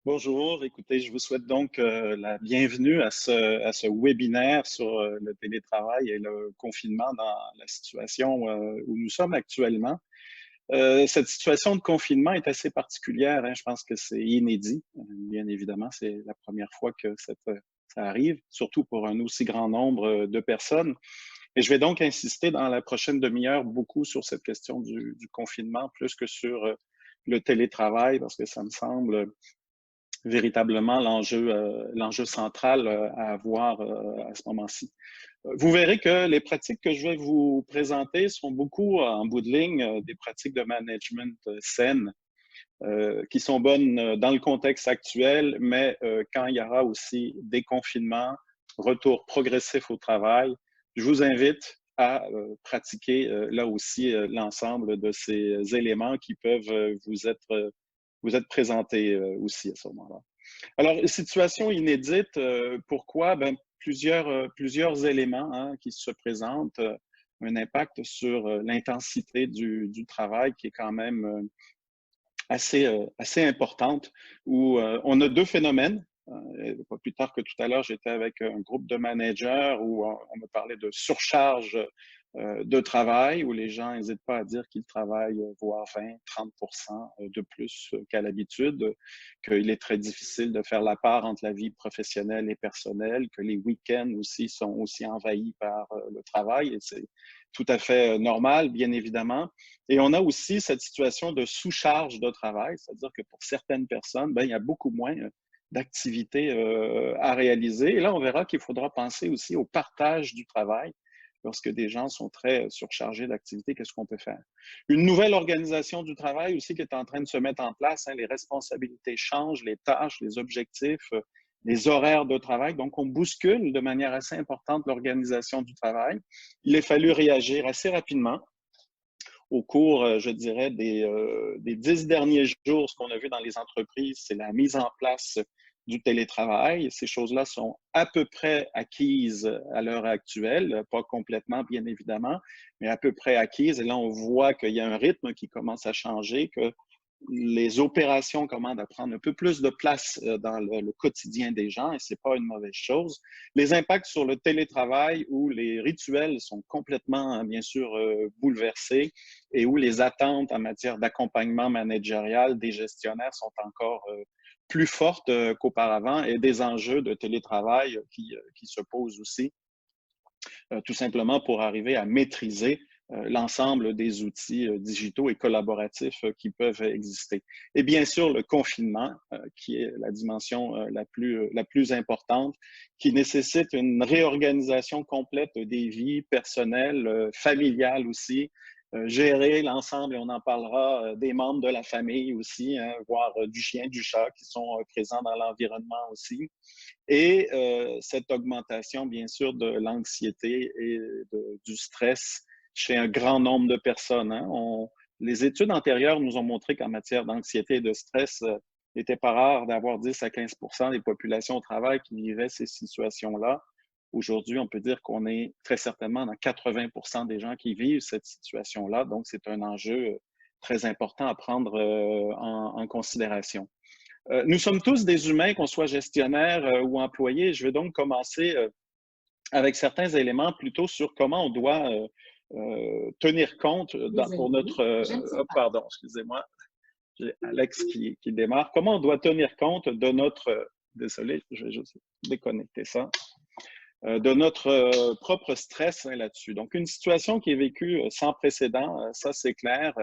Bonjour, écoutez, je vous souhaite donc la bienvenue à ce webinaire sur le télétravail et le confinement dans la situation où nous sommes actuellement. Cette situation de confinement est assez particulière, hein. Je pense que c'est inédit. Bien évidemment, c'est la première fois que ça arrive, surtout pour un aussi grand nombre de personnes. Et je vais donc insister dans la prochaine demi-heure beaucoup sur cette question du confinement, plus que sur le télétravail, parce que ça me semble véritablement l'enjeu central à avoir à ce moment-ci. Vous verrez que les pratiques que je vais vous présenter sont beaucoup, en bout de ligne, des pratiques de management saines, qui sont bonnes dans le contexte actuel, mais quand il y aura aussi des confinements, retour progressif au travail, je vous invite à pratiquer là aussi l'ensemble de ces éléments qui peuvent vous être présentés aussi à ce moment-là. Alors, situation inédite, pourquoi? Ben, plusieurs éléments hein, qui se présentent, un impact sur l'intensité du travail qui est quand même assez importante, où on a deux phénomènes. Pas plus tard que tout à l'heure, j'étais avec un groupe de managers où on me parlait de surcharge de travail, où les gens n'hésitent pas à dire qu'ils travaillent voire 20-30% de plus qu'à l'habitude, qu'il est très difficile de faire la part entre la vie professionnelle et personnelle, que les week-ends aussi sont aussi envahis par le travail, et c'est tout à fait normal, bien évidemment. Et on a aussi cette situation de sous-charge de travail, c'est-à-dire que pour certaines personnes, ben, il y a beaucoup moins d'activités à réaliser. Et là, on verra qu'il faudra penser aussi au partage du travail. Lorsque des gens sont très surchargés d'activités, qu'est-ce qu'on peut faire? Une nouvelle organisation du travail aussi qui est en train de se mettre en place. Hein, les responsabilités changent, les tâches, les objectifs, les horaires de travail. Donc, on bouscule de manière assez importante l'organisation du travail. Il a fallu réagir assez rapidement au cours, je dirais, des 10 derniers jours. Ce qu'on a vu dans les entreprises, c'est la mise en place du télétravail. Ces choses-là sont à peu près acquises à l'heure actuelle, pas complètement, bien évidemment, mais à peu près acquises. Et là, on voit qu'il y a un rythme qui commence à changer, que les opérations commandent à prendre un peu plus de place dans le quotidien des gens, et ce n'est pas une mauvaise chose. Les impacts sur le télétravail, où les rituels sont complètement, bien sûr, bouleversés, et où les attentes en matière d'accompagnement managérial des gestionnaires sont encore plus fortes qu'auparavant, et des enjeux de télétravail qui se posent aussi, tout simplement pour arriver à maîtriser l'ensemble des outils digitaux et collaboratifs qui peuvent exister. Et bien sûr, le confinement, qui est la dimension la plus importante, qui nécessite une réorganisation complète des vies personnelles, familiales aussi, gérer l'ensemble, et on en parlera, des membres de la famille aussi, hein, voire du chien, du chat qui sont présents dans l'environnement aussi. Et cette augmentation, bien sûr, de l'anxiété et du stress chez un grand nombre de personnes. Hein. Les études antérieures nous ont montré qu'en matière d'anxiété et de stress, il n'était pas rare d'avoir 10 à 15% des populations au travail qui vivaient ces situations-là. Aujourd'hui, on peut dire qu'on est très certainement dans 80% des gens qui vivent cette situation-là. Donc, c'est un enjeu très important à prendre en considération. Nous sommes tous des humains, qu'on soit gestionnaire ou employé. Je vais donc commencer avec certains éléments plutôt sur comment on doit tenir compte pour notre... pardon, excusez-moi, j'ai Alex qui démarre. Comment on doit tenir compte de notre... désolé, je vais juste déconnecter ça. De notre propre stress hein, là-dessus. Donc, une situation qui est vécue sans précédent, ça c'est clair.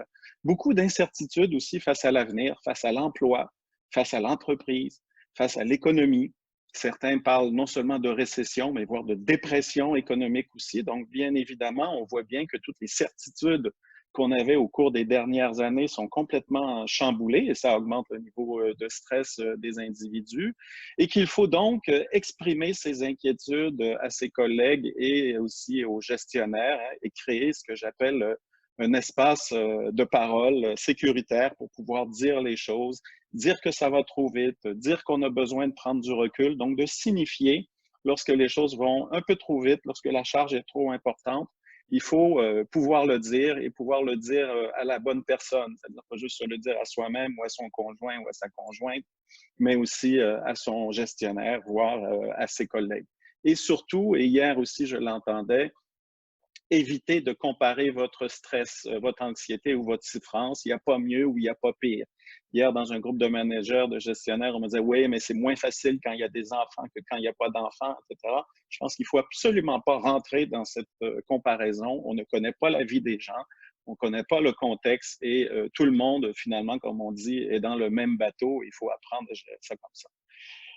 Beaucoup d'incertitudes aussi face à l'avenir, face à l'emploi, face à l'entreprise, face à l'économie. Certains parlent non seulement de récession, mais voire de dépression économique aussi. Donc, bien évidemment, on voit bien que toutes les certitudes qu'on avait au cours des dernières années sont complètement chamboulées, et ça augmente le niveau de stress des individus, et qu'il faut donc exprimer ses inquiétudes à ses collègues et aussi aux gestionnaires hein, et créer ce que j'appelle un espace de parole sécuritaire pour pouvoir dire les choses, dire que ça va trop vite, dire qu'on a besoin de prendre du recul, donc de signifier lorsque les choses vont un peu trop vite, lorsque la charge est trop importante. Il faut pouvoir le dire, et pouvoir le dire à la bonne personne, c'est-à-dire pas juste se le dire à soi-même ou à son conjoint ou à sa conjointe, mais aussi à son gestionnaire, voire à ses collègues. Et surtout, et hier aussi je l'entendais, évitez de comparer votre stress, votre anxiété ou votre souffrance. Il n'y a pas mieux ou il n'y a pas pire. Hier, dans un groupe de managers, de gestionnaires, on me disait, oui, mais c'est moins facile quand il y a des enfants que quand il n'y a pas d'enfants, etc. Je pense qu'il ne faut absolument pas rentrer dans cette comparaison. On ne connaît pas la vie des gens, on ne connaît pas le contexte et tout le monde, finalement, comme on dit, est dans le même bateau. Il faut apprendre à gérer ça comme ça.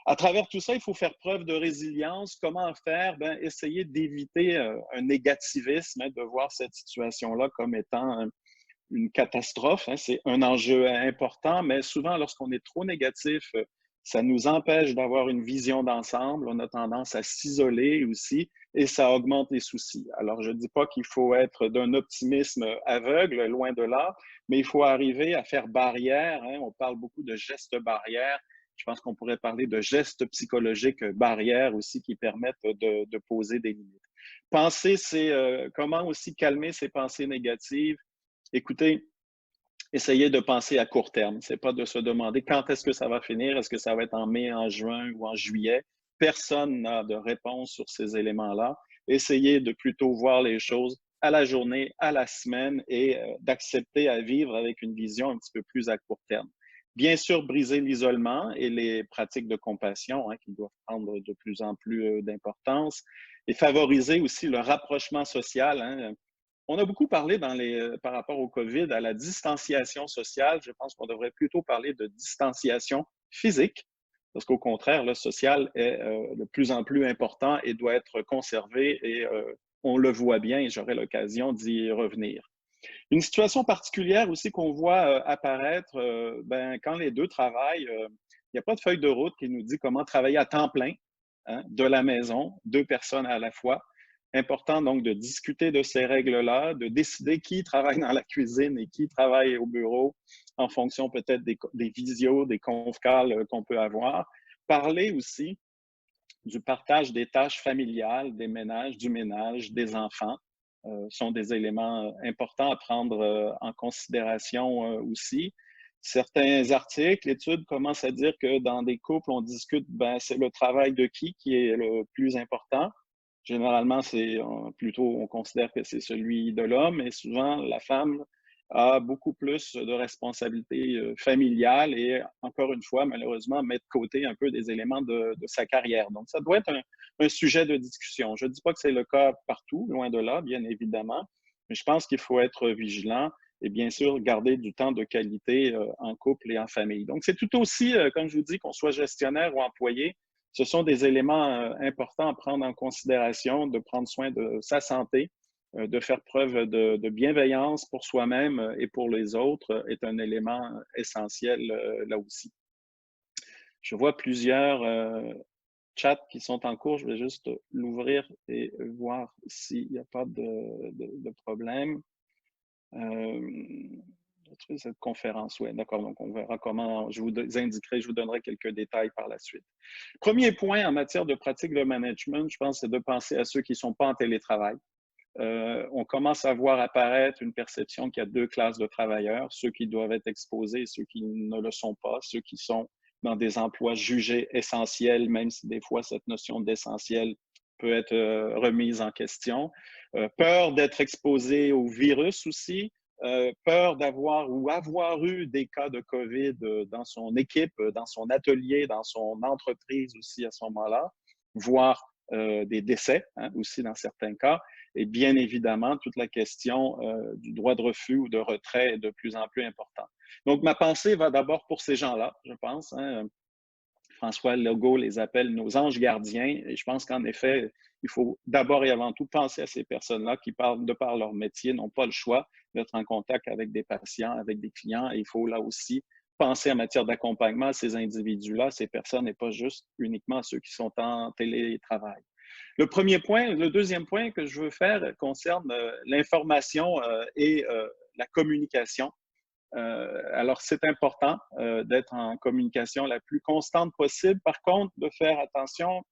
À travers tout ça, il faut faire preuve de résilience. Comment faire? Ben, essayer d'éviter un négativisme, hein, de voir cette situation-là comme étant une catastrophe. Hein. C'est un enjeu important, mais souvent, lorsqu'on est trop négatif, ça nous empêche d'avoir une vision d'ensemble. On a tendance à s'isoler aussi et ça augmente les soucis. Alors, je ne dis pas qu'il faut être d'un optimisme aveugle, loin de là, mais il faut arriver à faire barrière. Hein. On parle beaucoup de gestes barrières. Je pense qu'on pourrait parler de gestes psychologiques barrières aussi qui permettent de poser des limites. Penser, c'est comment aussi calmer ses pensées négatives. Écoutez, essayez de penser à court terme. Ce n'est pas de se demander quand est-ce que ça va finir. Est-ce que ça va être en mai, en juin ou en juillet? Personne n'a de réponse sur ces éléments-là. Essayez de plutôt voir les choses à la journée, à la semaine et d'accepter à vivre avec une vision un petit peu plus à court terme. Bien sûr, briser l'isolement et les pratiques de compassion hein, qui doivent prendre de plus en plus d'importance et favoriser aussi le rapprochement social. Hein. On a beaucoup parlé par rapport au COVID à la distanciation sociale. Je pense qu'on devrait plutôt parler de distanciation physique, parce qu'au contraire, le social est de plus en plus important et doit être conservé et on le voit bien et j'aurai l'occasion d'y revenir. Une situation particulière aussi qu'on voit apparaître, ben, quand les deux travaillent, il n'y a pas de feuille de route qui nous dit comment travailler à temps plein hein, de la maison, deux personnes à la fois. Important donc de discuter de ces règles-là, de décider qui travaille dans la cuisine et qui travaille au bureau en fonction peut-être des visios, des conf calls qu'on peut avoir. Parler aussi du partage des tâches familiales, des ménages, du ménage, des enfants sont des éléments importants à prendre en considération aussi. Certains articles, études commencent à dire que dans des couples, on discute, ben, c'est le travail de qui est le plus important. Généralement, c'est plutôt, on considère que c'est celui de l'homme, et souvent, la femme a beaucoup plus de responsabilités familiales et, encore une fois, malheureusement, met de côté un peu des éléments de sa carrière. Donc, ça doit être un sujet de discussion. Je ne dis pas que c'est le cas partout, loin de là, bien évidemment, mais je pense qu'il faut être vigilant et bien sûr garder du temps de qualité en couple et en famille. Donc, c'est tout aussi, comme je vous dis, qu'on soit gestionnaire ou employé, ce sont des éléments importants à prendre en considération, de prendre soin de sa santé, de faire preuve de bienveillance pour soi-même et pour les autres est un élément essentiel là aussi. Je vois plusieurs chats qui sont en cours. Je vais juste l'ouvrir et voir s'il n'y a pas de problème. Cette conférence, oui, d'accord. Donc, on verra comment, je vous indiquerai, je vous donnerai quelques détails par la suite. Premier point en matière de pratique de management, je pense, c'est de penser à ceux qui ne sont pas en télétravail. On commence à voir apparaître une perception qu'il y a deux classes de travailleurs, ceux qui doivent être exposés et ceux qui ne le sont pas, ceux qui sont dans des emplois jugés essentiels, même si des fois cette notion d'essentiel peut être remise en question. Peur d'être exposé au virus aussi, peur d'avoir ou avoir eu des cas de COVID dans son équipe, dans son atelier, dans son entreprise aussi à ce moment-là, voire des décès hein, aussi dans certains cas. Et bien évidemment, toute la question du droit de refus ou de retrait est de plus en plus importante. Donc, ma pensée va d'abord pour ces gens-là, je pense. Hein. François Legault les appelle nos anges gardiens. Et je pense qu'en effet, il faut d'abord et avant tout penser à ces personnes-là qui, de par leur métier, n'ont pas le choix d'être en contact avec des patients, avec des clients. Et il faut là aussi penser en matière d'accompagnement à ces individus-là, ces personnes, et pas juste uniquement à ceux qui sont en télétravail. Le premier point, le deuxième point que je veux faire concerne l'information et la communication. Alors, c'est important d'être en communication la plus constante possible. Par contre, de faire attention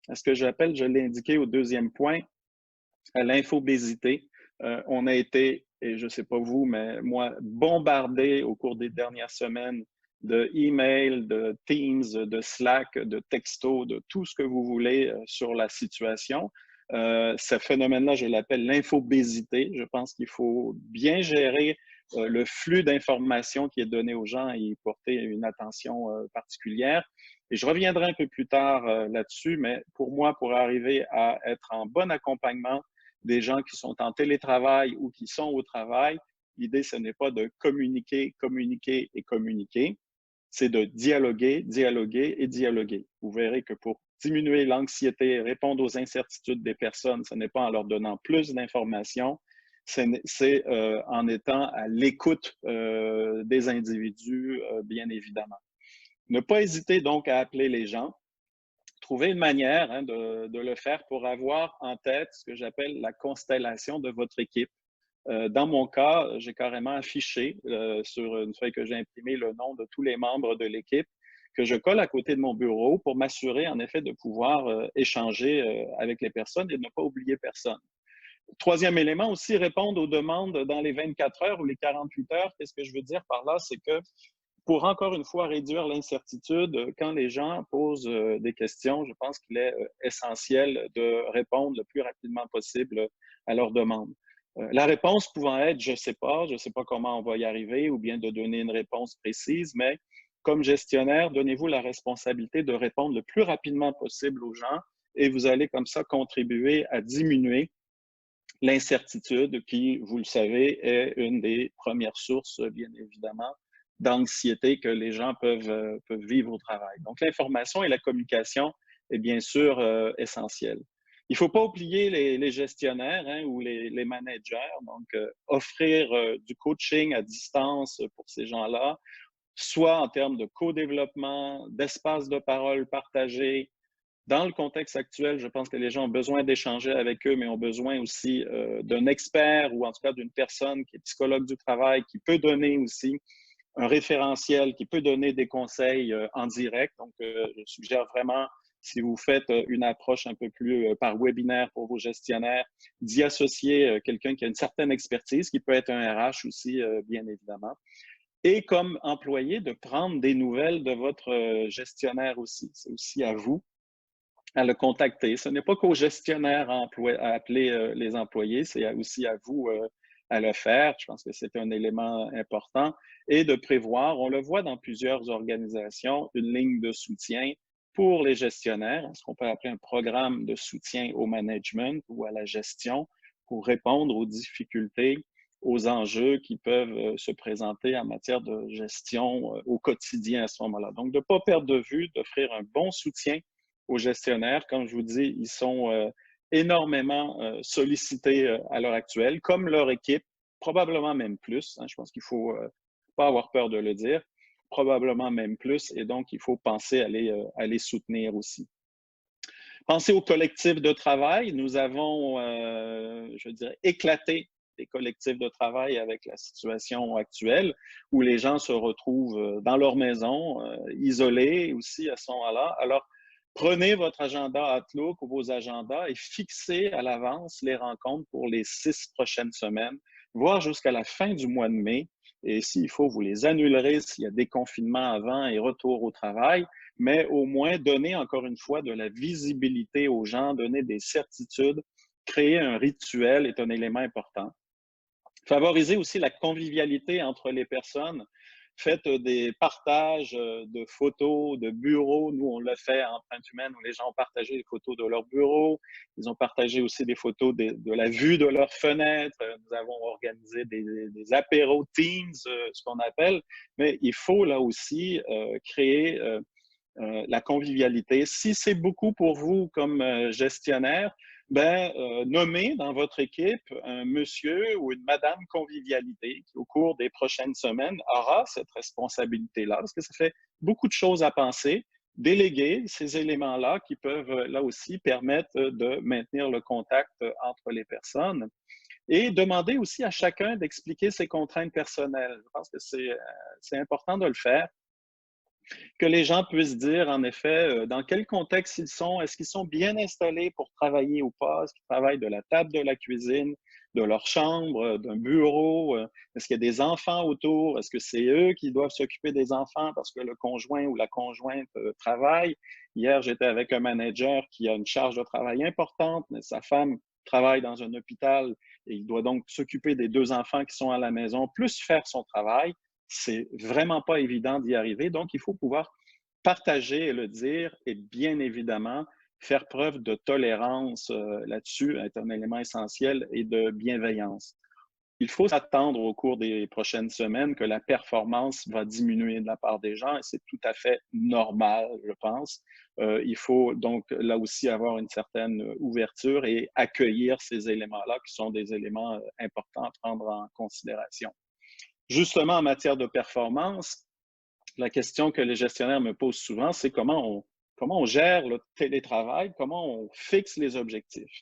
à ce que j'appelle, je l'ai indiqué au deuxième point, à l'infobésité. On a été, et je ne sais pas vous, mais moi, bombardé au cours des dernières semaines de email, de Teams, de Slack, de texto, de tout ce que vous voulez sur la situation. Ce phénomène-là, je l'appelle l'infobésité. Je pense qu'il faut bien gérer le flux d'informations qui est donné aux gens et y porter une attention particulière. Et je reviendrai un peu plus tard là-dessus, mais pour moi, pour arriver à être en bon accompagnement des gens qui sont en télétravail ou qui sont au travail, l'idée, ce n'est pas de communiquer, communiquer et communiquer, c'est de dialoguer, dialoguer et dialoguer. Vous verrez que pour diminuer l'anxiété, répondre aux incertitudes des personnes, ce n'est pas en leur donnant plus d'informations, c'est en étant à l'écoute des individus, bien évidemment. Ne pas hésiter donc à appeler les gens. Trouver une manière de le faire pour avoir en tête ce que j'appelle la constellation de votre équipe. Dans mon cas, j'ai carrément affiché sur une feuille que j'ai imprimée le nom de tous les membres de l'équipe que je colle à côté de mon bureau pour m'assurer en effet de pouvoir échanger avec les personnes et de ne pas oublier personne. Troisième élément aussi, répondre aux demandes dans les 24 heures ou les 48 heures. Qu'est-ce que je veux dire par là? C'est que pour encore une fois réduire l'incertitude, quand les gens posent des questions, je pense qu'il est essentiel de répondre le plus rapidement possible à leurs demandes. La réponse pouvant être je ne sais pas comment on va y arriver, ou bien de donner une réponse précise, mais comme gestionnaire, donnez-vous la responsabilité de répondre le plus rapidement possible aux gens et vous allez comme ça contribuer à diminuer l'incertitude qui, vous le savez, est une des premières sources, bien évidemment, d'anxiété que les gens peuvent vivre au travail. Donc, l'information et la communication est bien sûr essentielle. Il ne faut pas oublier les gestionnaires ou les managers, donc offrir du coaching à distance pour ces gens-là, soit en termes de co-développement, d'espace de parole partagé. Dans le contexte actuel, je pense que les gens ont besoin d'échanger avec eux, mais ont besoin aussi d'un expert ou en tout cas d'une personne qui est psychologue du travail, qui peut donner aussi un référentiel, qui peut donner des conseils en direct. Donc, je suggère vraiment, si vous faites une approche un peu plus par webinaire pour vos gestionnaires, d'y associer quelqu'un qui a une certaine expertise, qui peut être un RH aussi, bien évidemment. Et comme employé, de prendre des nouvelles de votre gestionnaire aussi. C'est aussi à vous à le contacter. Ce n'est pas qu'au gestionnaire à appeler les employés, c'est aussi à vous à le faire. Je pense que c'est un élément important. Et de prévoir, on le voit dans plusieurs organisations, une ligne de soutien pour les gestionnaires, ce qu'on peut appeler un programme de soutien au management ou à la gestion pour répondre aux difficultés, aux enjeux qui peuvent se présenter en matière de gestion au quotidien à ce moment-là. Donc, de ne pas perdre de vue, d'offrir un bon soutien aux gestionnaires. Comme je vous dis, ils sont énormément sollicités à l'heure actuelle, comme leur équipe, probablement même plus. Je pense qu'il ne faut pas avoir peur de le dire, probablement même plus, et donc il faut penser à les soutenir aussi. Pensez au collectif de travail. Nous avons, je dirais, éclaté les collectifs de travail avec la situation actuelle où les gens se retrouvent dans leur maison, isolés aussi à ce moment-là. Alors, prenez votre agenda Outlook ou vos agendas et fixez à l'avance les rencontres pour les 6 prochaines semaines, voire jusqu'à la fin du mois de mai. Et s'il faut, vous les annulerez s'il y a déconfinement avant et retour au travail, mais au moins donner encore une fois de la visibilité aux gens, donner des certitudes, créer un rituel est un élément important. Favoriser aussi la convivialité entre les personnes. Faites des partages de photos de bureaux. Nous, on l'a fait en Empreinte Humaine où les gens ont partagé des photos de leur bureau. Ils ont partagé aussi des photos de la vue de leur fenêtre. Nous avons organisé des apéros Teams, ce qu'on appelle. Mais il faut là aussi créer la convivialité. Si c'est beaucoup pour vous comme gestionnaire, nommez dans votre équipe un monsieur ou une madame convivialité qui, au cours des prochaines semaines, aura cette responsabilité-là, parce que ça fait beaucoup de choses à penser. Déléguer ces éléments-là qui peuvent, là aussi, permettre de maintenir le contact entre les personnes. Et demander aussi à chacun d'expliquer ses contraintes personnelles. Je pense que c'est important de le faire, que les gens puissent dire, en effet, dans quel contexte ils sont, est-ce qu'ils sont bien installés pour travailler ou pas, est-ce qu'ils travaillent de la table de la cuisine, de leur chambre, d'un bureau? Est-ce qu'il y a des enfants autour? Est-ce que c'est eux qui doivent s'occuper des enfants parce que le conjoint ou la conjointe travaille? Hier, j'étais avec un manager qui a une charge de travail importante, mais sa femme travaille dans un hôpital et il doit donc s'occuper des 2 enfants qui sont à la maison, plus faire son travail. C'est vraiment pas évident d'y arriver. Donc, il faut pouvoir partager et le dire et bien évidemment, faire preuve de tolérance là-dessus est un élément essentiel et de bienveillance. Il faut s'attendre au cours des prochaines semaines que la performance va diminuer de la part des gens et c'est tout à fait normal, je pense. Il faut donc là aussi avoir une certaine ouverture et accueillir ces éléments-là qui sont des éléments importants à prendre en considération. Justement, en matière de performance, la question que les gestionnaires me posent souvent, c'est comment on gère le télétravail, comment on fixe les objectifs.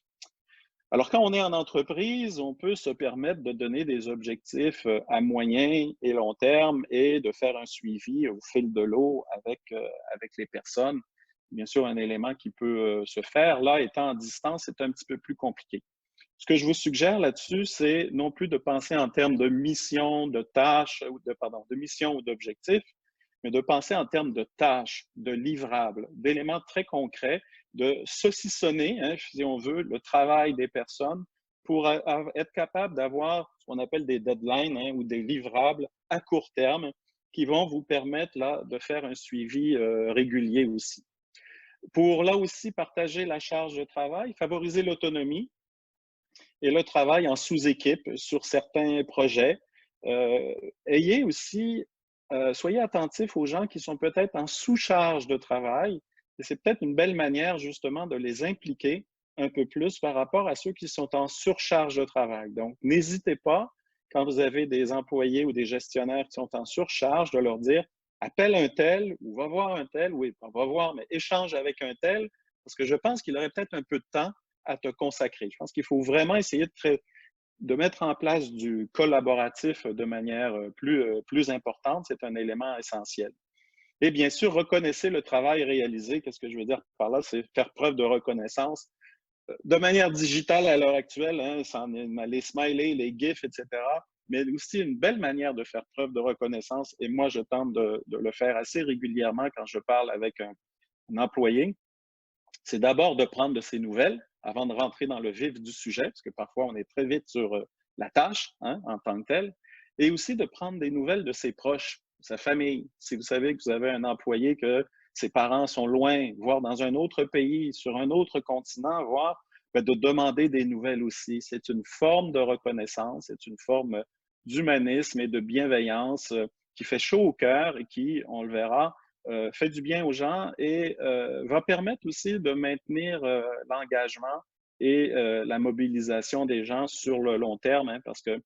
Alors, quand on est en entreprise, on peut se permettre de donner des objectifs à moyen et long terme et de faire un suivi au fil de l'eau avec les personnes. Bien sûr, un élément qui peut se faire. Là, étant en distance, c'est un petit peu plus compliqué. Ce que je vous suggère là-dessus, c'est non plus de penser en termes de mission, de tâches, de mission ou d'objectifs, mais de penser en termes de tâches, de livrables, d'éléments très concrets, de saucissonner, hein, si on veut, le travail des personnes pour être capable d'avoir ce qu'on appelle des deadlines hein, ou des livrables à court terme qui vont vous permettre là, de faire un suivi régulier aussi. Pour là aussi partager la charge de travail, favoriser l'autonomie, et le travail en sous-équipe sur certains projets. Ayez aussi, soyez attentifs aux gens qui sont peut-être en sous-charge de travail. Et c'est peut-être une belle manière justement de les impliquer un peu plus par rapport à ceux qui sont en surcharge de travail. Donc, n'hésitez pas, quand vous avez des employés ou des gestionnaires qui sont en surcharge, de leur dire appelle un tel ou va voir un tel, oui, on va voir, mais échange avec un tel, parce que je pense qu'il aurait peut-être un peu de temps à te consacrer. Je pense qu'il faut vraiment essayer de mettre en place du collaboratif de manière plus importante. C'est un élément essentiel. Et bien sûr, reconnaissez le travail réalisé. Qu'est-ce que je veux dire par là? C'est faire preuve de reconnaissance. De manière digitale à l'heure actuelle, hein, les smileys, les GIFs, etc., mais aussi une belle manière de faire preuve de reconnaissance. Et moi, je tente de le faire assez régulièrement quand je parle avec un employé. C'est d'abord de prendre de ses nouvelles avant de rentrer dans le vif du sujet, parce que parfois on est très vite sur la tâche hein, en tant que telle, et aussi de prendre des nouvelles de ses proches, de sa famille. Si vous savez que vous avez un employé que ses parents sont loin, voire dans un autre pays, sur un autre continent, voire de demander des nouvelles aussi. C'est une forme de reconnaissance, c'est une forme d'humanisme et de bienveillance qui fait chaud au cœur et qui, on le verra, fait du bien aux gens et va permettre aussi de maintenir l'engagement et la mobilisation des gens sur le long terme, hein, parce que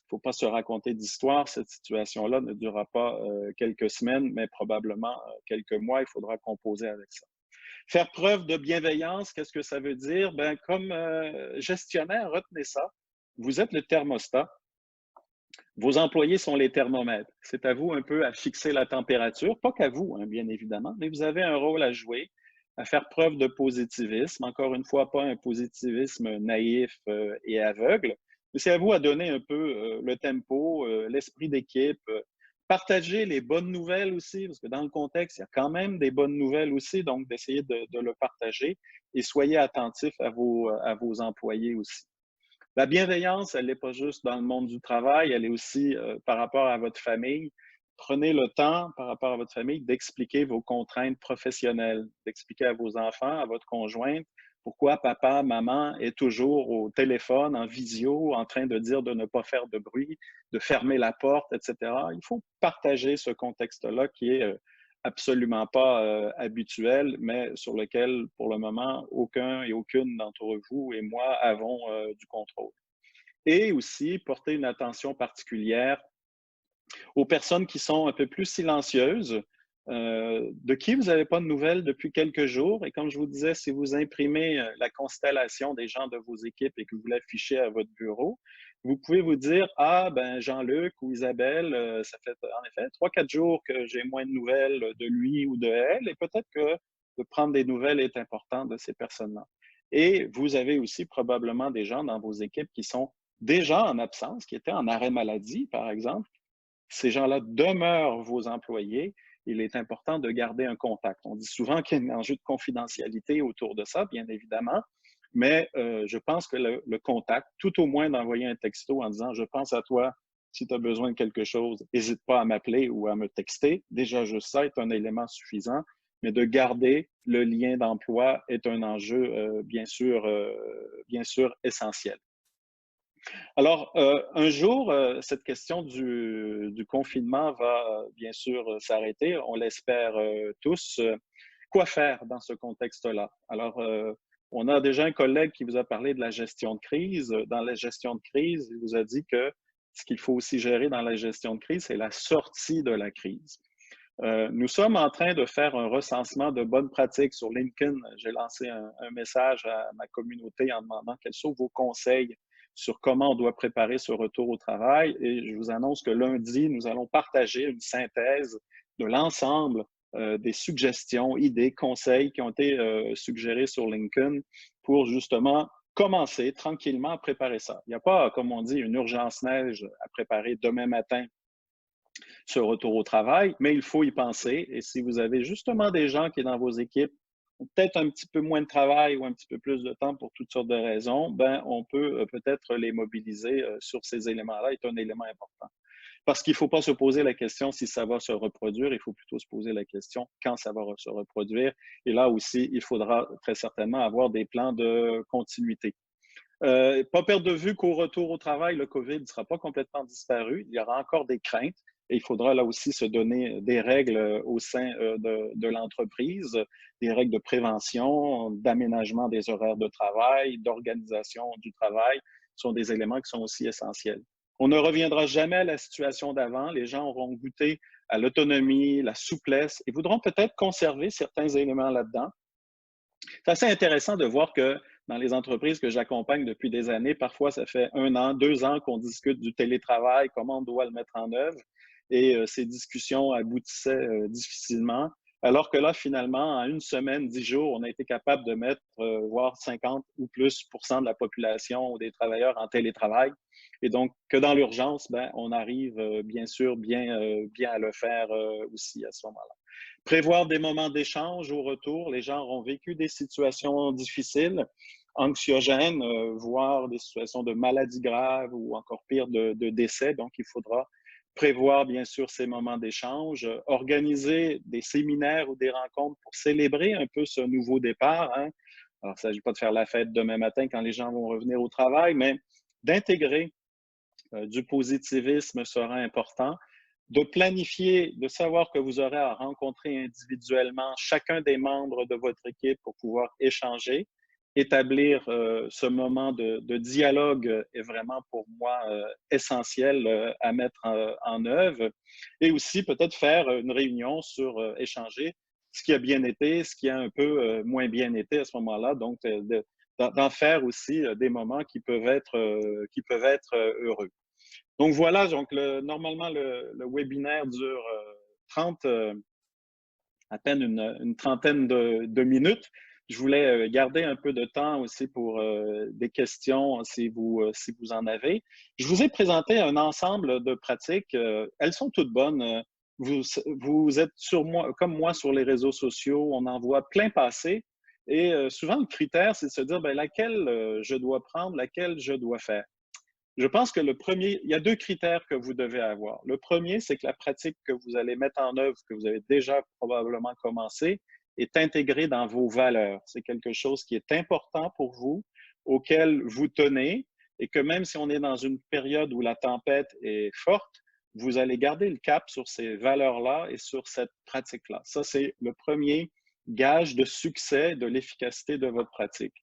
faut pas se raconter d'histoire. Cette situation-là ne durera pas quelques semaines, mais probablement quelques mois. Il faudra composer avec ça. Faire preuve de bienveillance, qu'est-ce que ça veut dire? Ben, comme gestionnaire, retenez ça. Vous êtes le thermostat. Vos employés sont les thermomètres. C'est à vous un peu à fixer la température, pas qu'à vous, hein, bien évidemment, mais vous avez un rôle à jouer, à faire preuve de positivisme. Encore une fois, pas un positivisme naïf et aveugle, mais c'est à vous à donner un peu le tempo, l'esprit d'équipe, partager les bonnes nouvelles aussi, parce que dans le contexte, il y a quand même des bonnes nouvelles aussi, donc d'essayer de le partager et soyez attentifs à vos employés aussi. La bienveillance, elle n'est pas juste dans le monde du travail, elle est aussi par rapport à votre famille. Prenez le temps, par rapport à votre famille, d'expliquer vos contraintes professionnelles, d'expliquer à vos enfants, à votre conjointe, pourquoi papa, maman est toujours au téléphone, en visio, en train de dire de ne pas faire de bruit, de fermer la porte, etc. Il faut partager ce contexte-là qui est absolument pas habituel, mais sur lequel, pour le moment, aucun et aucune d'entre vous et moi avons du contrôle. Et aussi, porter une attention particulière aux personnes qui sont un peu plus silencieuses, de qui vous n'avez pas de nouvelles depuis quelques jours. Et comme je vous disais, si vous imprimez la constellation des gens de vos équipes et que vous l'affichez à votre bureau, vous pouvez vous dire, ah, ben Jean-Luc ou Isabelle, ça fait en effet 3, 4 jours que j'ai moins de nouvelles de lui ou de elle, et peut-être que de prendre des nouvelles est important de ces personnes-là. Et vous avez aussi probablement des gens dans vos équipes qui sont des gens en absence, qui étaient en arrêt maladie, par exemple, ces gens-là demeurent vos employés. Il est important de garder un contact. On dit souvent qu'il y a un enjeu de confidentialité autour de ça, bien évidemment, mais je pense que le contact, tout au moins d'envoyer un texto en disant « Je pense à toi, si tu as besoin de quelque chose, n'hésite pas à m'appeler ou à me texter ». Déjà, juste ça est un élément suffisant, mais de garder le lien d'emploi est un enjeu, bien sûr essentiel. Alors, un jour, cette question du confinement va bien sûr s'arrêter, on l'espère tous. Quoi faire dans ce contexte-là? Alors, on a déjà un collègue qui vous a parlé de la gestion de crise. Dans la gestion de crise, il vous a dit que ce qu'il faut aussi gérer dans la gestion de crise, c'est la sortie de la crise. Nous sommes en train de faire un recensement de bonnes pratiques sur LinkedIn. J'ai lancé un message à ma communauté en demandant quels sont vos conseils sur comment on doit préparer ce retour au travail. Et je vous annonce que lundi, nous allons partager une synthèse de l'ensemble des suggestions, idées, conseils qui ont été suggérés sur LinkedIn pour justement commencer tranquillement à préparer ça. Il n'y a pas, comme on dit, une urgence neige à préparer demain matin ce retour au travail, mais il faut y penser. Et si vous avez justement des gens qui, dans vos équipes, ont peut-être un petit peu moins de travail ou un petit peu plus de temps pour toutes sortes de raisons, ben, on peut peut-être les mobiliser sur ces éléments-là, est un élément important. Parce qu'il ne faut pas se poser la question si ça va se reproduire, il faut plutôt se poser la question quand ça va se reproduire. Et là aussi, il faudra très certainement avoir des plans de continuité. Pas perdre de vue qu'au retour au travail, le COVID ne sera pas complètement disparu. Il y aura encore des craintes et il faudra là aussi se donner des règles au sein de l'entreprise, des règles de prévention, d'aménagement des horaires de travail, d'organisation du travail sont des éléments qui sont aussi essentiels. On ne reviendra jamais à la situation d'avant. Les gens auront goûté à l'autonomie, la souplesse et voudront peut-être conserver certains éléments là-dedans. C'est assez intéressant de voir que dans les entreprises que j'accompagne depuis des années, parfois ça fait 1 an, 2 ans qu'on discute du télétravail, comment on doit le mettre en œuvre, et ces discussions aboutissaient difficilement. Alors que là, finalement, en 1 semaine, 10 jours, on a été capable de mettre, voire 50 ou plus % de la population ou des travailleurs en télétravail. Et donc, que dans l'urgence, ben, on arrive bien sûr bien à le faire aussi à ce moment-là. Prévoir des moments d'échange au retour. Les gens auront vécu des situations difficiles, anxiogènes, voire des situations de maladies graves ou encore pire de décès. Donc, il faudra prévoir bien sûr ces moments d'échange, organiser des séminaires ou des rencontres pour célébrer un peu ce nouveau départ, hein. Alors, il ne s'agit pas de faire la fête demain matin quand les gens vont revenir au travail, mais d'intégrer du positivisme sera important, de planifier, de savoir que vous aurez à rencontrer individuellement chacun des membres de votre équipe pour pouvoir échanger, établir ce moment de dialogue est vraiment pour moi essentiel à mettre en œuvre et aussi peut-être faire une réunion sur échanger ce qui a bien été, ce qui a un peu moins bien été à ce moment-là, donc d'en faire aussi des moments qui peuvent être heureux. Donc voilà, donc normalement, le webinaire dure 30, à peine une trentaine de minutes. Je voulais garder un peu de temps aussi pour des questions si vous en avez. Je vous ai présenté un ensemble de pratiques. Elles sont toutes bonnes. Vous, vous êtes sur moi, comme moi sur les réseaux sociaux, on en voit plein passer. Et souvent, le critère, c'est de se dire ben, laquelle je dois prendre, laquelle je dois faire. Je pense que il y a 2 critères que vous devez avoir. Le premier, c'est que la pratique que vous allez mettre en œuvre, que vous avez déjà probablement commencé, est intégrée dans vos valeurs. C'est quelque chose qui est important pour vous, auquel vous tenez, et que même si on est dans une période où la tempête est forte, vous allez garder le cap sur ces valeurs-là et sur cette pratique-là. Ça, c'est le premier gage de succès de l'efficacité de votre pratique.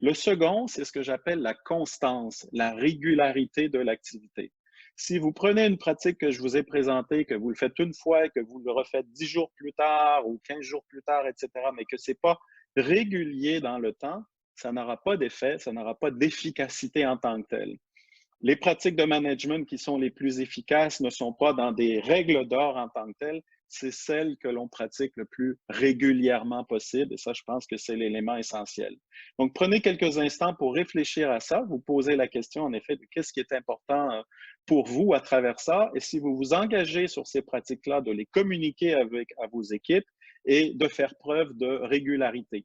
Le second, c'est ce que j'appelle la constance, la régularité de l'activité. Si vous prenez une pratique que je vous ai présentée, que vous le faites une fois et que vous le refaites 10 jours plus tard ou 15 jours plus tard, etc., mais que ce n'est pas régulier dans le temps, ça n'aura pas d'effet, ça n'aura pas d'efficacité en tant que telle. Les pratiques de management qui sont les plus efficaces ne sont pas dans des règles d'or en tant que telles, c'est celle que l'on pratique le plus régulièrement possible. Et ça, je pense que c'est l'élément essentiel. Donc, prenez quelques instants pour réfléchir à ça. Vous posez la question, en effet, de qu'est-ce qui est important pour vous à travers ça. Et si vous vous engagez sur ces pratiques-là, de les communiquer à vos équipes et de faire preuve de régularité.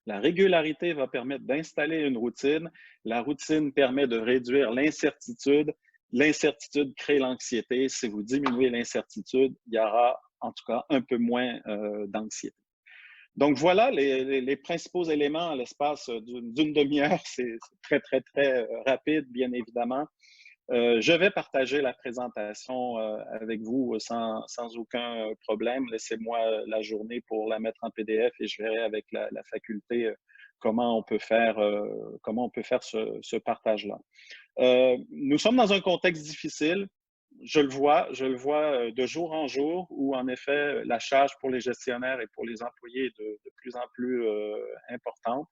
La régularité va permettre d'installer une routine. La routine permet de réduire l'incertitude. L'incertitude crée l'anxiété. Si vous diminuez l'incertitude, il y aura en tout cas un peu moins d'anxiété. Donc voilà les principaux éléments à l'espace d'une demi-heure. C'est très, très, très rapide, bien évidemment. Je vais partager la présentation avec vous sans aucun problème. Laissez-moi la journée pour la mettre en PDF et je verrai avec la faculté comment on peut faire ce partage-là. Nous sommes dans un contexte difficile. Je le vois de jour en jour où, en effet, la charge pour les gestionnaires et pour les employés est de plus en plus importante.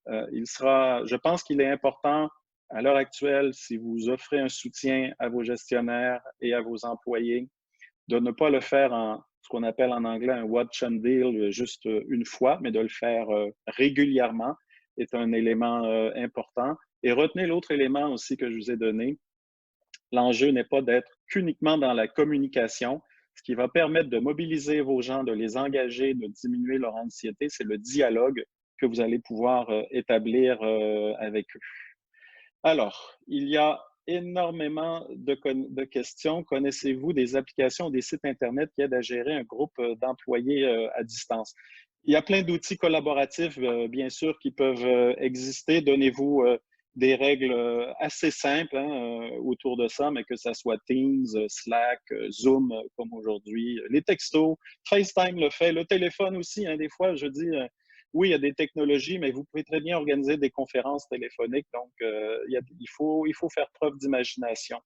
Je pense qu'il est important à l'heure actuelle, si vous offrez un soutien à vos gestionnaires et à vos employés, de ne pas le faire en ce qu'on appelle en anglais un watch and deal juste une fois, mais de le faire régulièrement est un élément important. Et retenez l'autre élément aussi que je vous ai donné. L'enjeu n'est pas d'être qu'uniquement dans la communication. Ce qui va permettre de mobiliser vos gens, de les engager, de diminuer leur anxiété, c'est le dialogue que vous allez pouvoir établir avec eux. Alors, il y a énormément de questions. Connaissez-vous des applications, des sites Internet qui aident à gérer un groupe d'employés à distance? Il y a plein d'outils collaboratifs, bien sûr, qui peuvent exister. Donnez-vous des règles assez simples autour de ça, mais que ce soit Teams, Slack, Zoom, comme aujourd'hui, les textos, FaceTime le fait, le téléphone aussi. Des fois, je dis, oui, il y a des technologies, mais vous pouvez très bien organiser des conférences téléphoniques. Donc, il faut faire preuve d'imagination.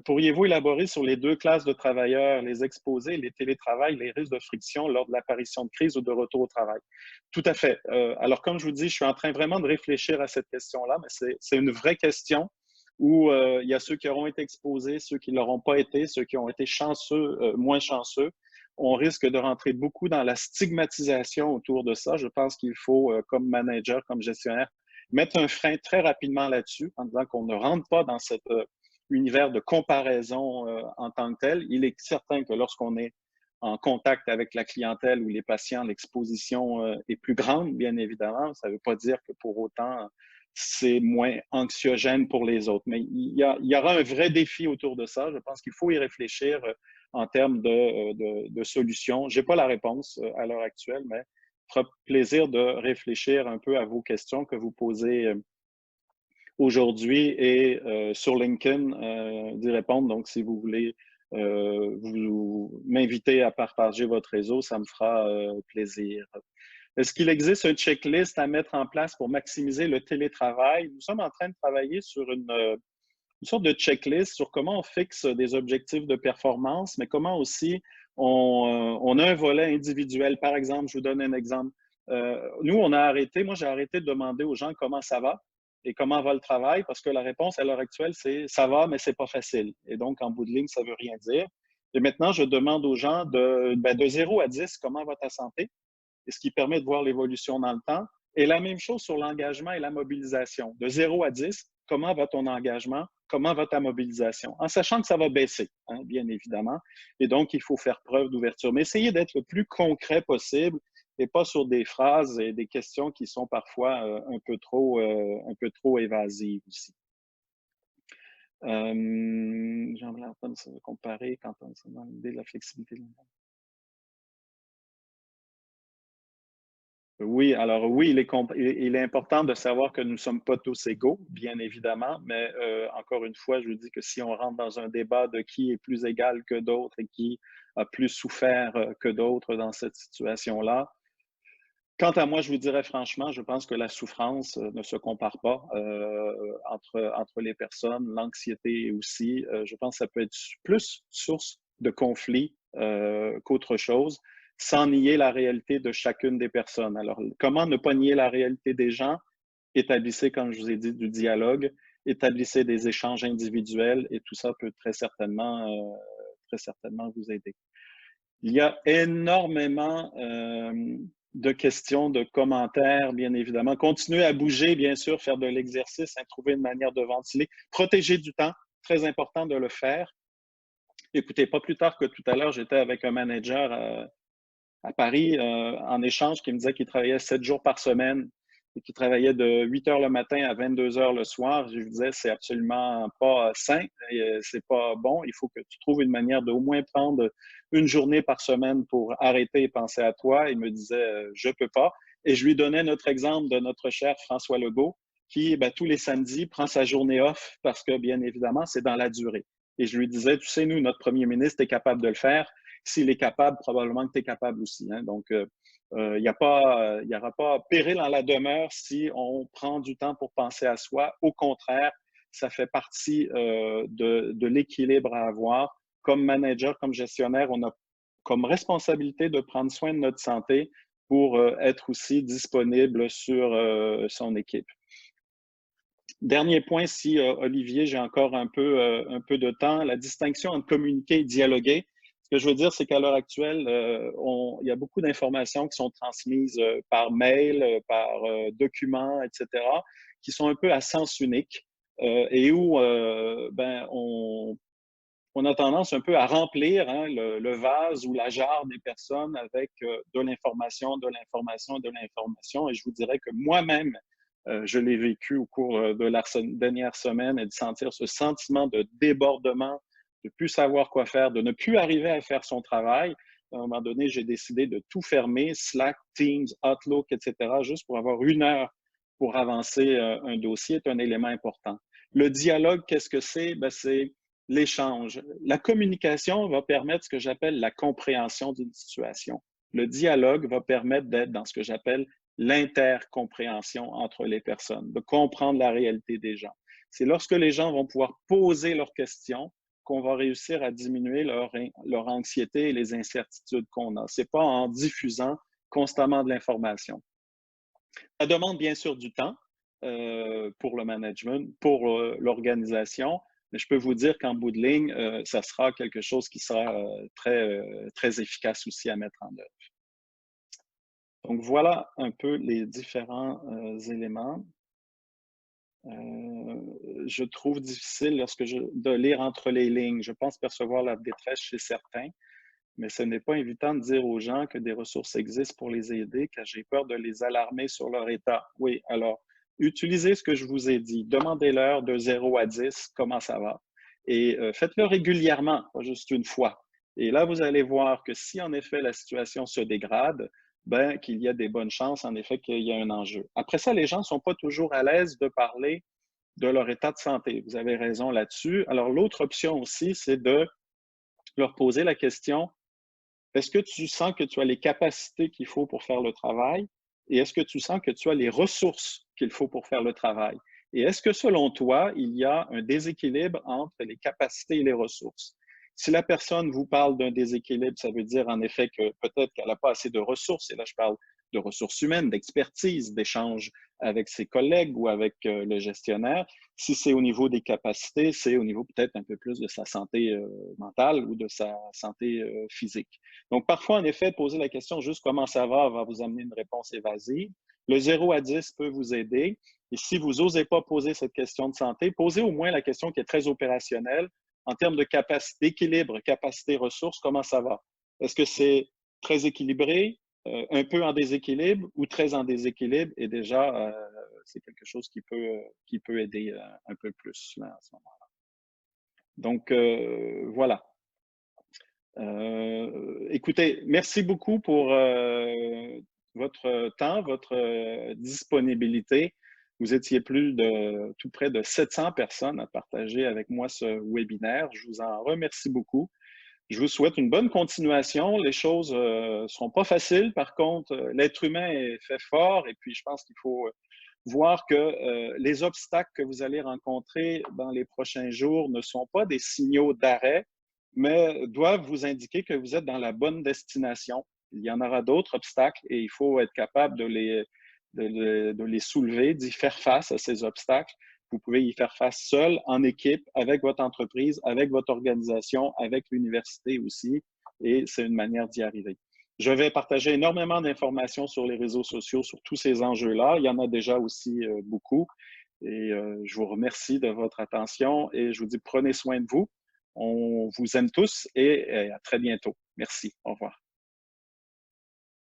Pourriez-vous élaborer sur les deux classes de travailleurs, les exposés, les télétravails, les risques de friction lors de l'apparition de crise ou de retour au travail? Tout à fait. Alors, comme je vous dis, je suis en train vraiment de réfléchir à cette question-là, mais c'est une vraie question où il y a ceux qui auront été exposés, ceux qui ne l'auront pas été, ceux qui ont été chanceux, moins chanceux. On risque de rentrer beaucoup dans la stigmatisation autour de ça. Je pense qu'il faut, comme manager, comme gestionnaire, mettre un frein très rapidement là-dessus en disant qu'on ne rentre pas dans cet univers de comparaison en tant que tel. Il est certain que lorsqu'on est en contact avec la clientèle ou les patients, l'exposition est plus grande, bien évidemment. Ça ne veut pas dire que pour autant, c'est moins anxiogène pour les autres. Mais il y aura un vrai défi autour de ça. Je pense qu'il faut y réfléchir en termes de solutions. Je n'ai pas la réponse à l'heure actuelle, mais fera plaisir de réfléchir un peu à vos questions que vous posez aujourd'hui et sur LinkedIn d'y répondre. Donc, si vous voulez vous m'inviter à partager votre réseau, ça me fera plaisir. Est-ce qu'il existe une checklist à mettre en place pour maximiser le télétravail? Nous sommes en train de travailler sur une sorte de checklist sur comment on fixe des objectifs de performance, mais comment aussi on a un volet individuel. Par exemple, je vous donne un exemple. Nous, moi, j'ai arrêté de demander aux gens comment ça va et comment va le travail, parce que la réponse à l'heure actuelle, c'est ça va, mais c'est pas facile. Et donc, en bout de ligne, ça veut rien dire. Et maintenant, je demande aux gens de 0 à 10, comment va ta santé? Et ce qui permet de voir l'évolution dans le temps. Et la même chose sur l'engagement et la mobilisation. De 0 à 10, comment va ton engagement? Comment va ta mobilisation? En sachant que ça va baisser, bien évidemment. Et donc, il faut faire preuve d'ouverture. Mais essayez d'être le plus concret possible et pas sur des phrases et des questions qui sont parfois un peu trop évasives aussi. J'aimerais entendre ça comparer quand on est dans l'idée de la flexibilité. Oui, alors oui, il est important de savoir que nous ne sommes pas tous égaux, bien évidemment, mais encore une fois, je vous dis que si on rentre dans un débat de qui est plus égal que d'autres et qui a plus souffert que d'autres dans cette situation-là, quant à moi, je vous dirais franchement, je pense que la souffrance ne se compare pas entre les personnes, l'anxiété aussi. Je pense que ça peut être plus source de conflit qu'autre chose, sans nier la réalité de chacune des personnes. Alors, comment ne pas nier la réalité des gens? Établissez, comme je vous ai dit, du dialogue, établissez des échanges individuels et tout ça peut très certainement vous aider. Il y a énormément de questions, de commentaires, bien évidemment. Continuez à bouger, bien sûr, faire de l'exercice, hein, trouver une manière de ventiler. Protéger du temps, très important de le faire. Écoutez, pas plus tard que tout à l'heure, j'étais avec un manager à Paris en échange qui me disait qu'il travaillait 7 jours par semaine et qu'il travaillait de 8 heures le matin à 22 heures le soir. Je lui disais, c'est absolument pas sain, c'est pas bon. Il faut que tu trouves une manière de au moins prendre une journée par semaine pour arrêter et penser à toi. Il me disait, je peux pas. Et je lui donnais notre exemple de notre cher François Legault qui, ben, tous les samedis, prend sa journée off parce que, bien évidemment, c'est dans la durée. Et je lui disais, tu sais, nous, notre premier ministre est capable de le faire. S'il est capable, probablement que tu es capable aussi. Hein. Donc, il n'y aura pas péril en la demeure si on prend du temps pour penser à soi. Au contraire, ça fait partie de l'équilibre à avoir. Comme manager, comme gestionnaire, on a comme responsabilité de prendre soin de notre santé pour être aussi disponible sur son équipe. Dernier point, si Olivier, j'ai encore un peu de temps, la distinction entre communiquer et dialoguer. Ce que je veux dire, c'est qu'à l'heure actuelle, il y a beaucoup d'informations qui sont transmises par mail, par documents, etc., qui sont un peu à sens unique et où ben, on a tendance un peu à remplir hein, le vase ou la jarre des personnes avec de l'information, de l'information, de l'information. Et je vous dirais que moi-même, je l'ai vécu au cours de la dernière semaine et de sentir ce sentiment de débordement, de ne plus savoir quoi faire, de ne plus arriver à faire son travail. À un moment donné, j'ai décidé de tout fermer, Slack, Teams, Outlook, etc., juste pour avoir une heure pour avancer un dossier est un élément important. Le dialogue, qu'est-ce que c'est? Ben, c'est l'échange. La communication va permettre ce que j'appelle la compréhension d'une situation. Le dialogue va permettre d'être dans ce que j'appelle l'intercompréhension entre les personnes, de comprendre la réalité des gens. C'est lorsque les gens vont pouvoir poser leurs questions qu'on va réussir à diminuer leur anxiété et les incertitudes qu'on a. Ce n'est pas en diffusant constamment de l'information. Ça demande bien sûr du temps pour le management, pour l'organisation, mais je peux vous dire qu'en bout de ligne, ça sera quelque chose qui sera très efficace aussi à mettre en œuvre. Donc voilà un peu les différents éléments. Je trouve difficile de lire entre les lignes. Je pense percevoir la détresse chez certains, mais ce n'est pas évitant de dire aux gens que des ressources existent pour les aider, car j'ai peur de les alarmer sur leur état. Oui, alors, utilisez ce que je vous ai dit. Demandez-leur de 0 à 10 comment ça va. Et faites-le régulièrement, pas juste une fois. Et là, vous allez voir que si en effet la situation se dégrade, ben, qu'il y a des bonnes chances, en effet, qu'il y a un enjeu. Après ça, les gens ne sont pas toujours à l'aise de parler de leur état de santé. Vous avez raison là-dessus. Alors, l'autre option aussi, c'est de leur poser la question, est-ce que tu sens que tu as les capacités qu'il faut pour faire le travail? Et est-ce que tu sens que tu as les ressources qu'il faut pour faire le travail? Et est-ce que selon toi, il y a un déséquilibre entre les capacités et les ressources? Si la personne vous parle d'un déséquilibre, ça veut dire en effet que peut-être qu'elle n'a pas assez de ressources. Et là, je parle de ressources humaines, d'expertise, d'échange avec ses collègues ou avec le gestionnaire. Si c'est au niveau des capacités, c'est au niveau peut-être un peu plus de sa santé mentale ou de sa santé physique. Donc, parfois, en effet, poser la question juste comment ça va vous amener une réponse évasive. Le 0 à 10 peut vous aider. Et si vous n'osez pas poser cette question de santé, posez au moins la question qui est très opérationnelle en termes de capacité, d'équilibre, capacité, ressources, comment ça va? Est-ce que c'est très équilibré, un peu en déséquilibre ou très en déséquilibre? Et déjà, c'est quelque chose qui peut aider un peu plus là, à ce moment-là. Donc, voilà. Écoutez, merci beaucoup pour votre temps, votre disponibilité. Vous étiez tout près de 700 personnes à partager avec moi ce webinaire. Je vous en remercie beaucoup. Je vous souhaite une bonne continuation. Les choses ne seront pas faciles. Par contre, l'être humain est fait fort et puis je pense qu'il faut voir que les obstacles que vous allez rencontrer dans les prochains jours ne sont pas des signaux d'arrêt, mais doivent vous indiquer que vous êtes dans la bonne destination. Il y en aura d'autres obstacles et il faut être capable de les soulever, d'y faire face à ces obstacles. Vous pouvez y faire face seul, en équipe, avec votre entreprise, avec votre organisation, avec l'université aussi. et c'est une manière d'y arriver. Je vais partager énormément d'informations sur les réseaux sociaux sur tous ces enjeux-là. Il y en a déjà aussi beaucoup. Et je vous remercie de votre attention et je vous dis prenez soin de vous. On vous aime tous et à très bientôt. Merci. Au revoir.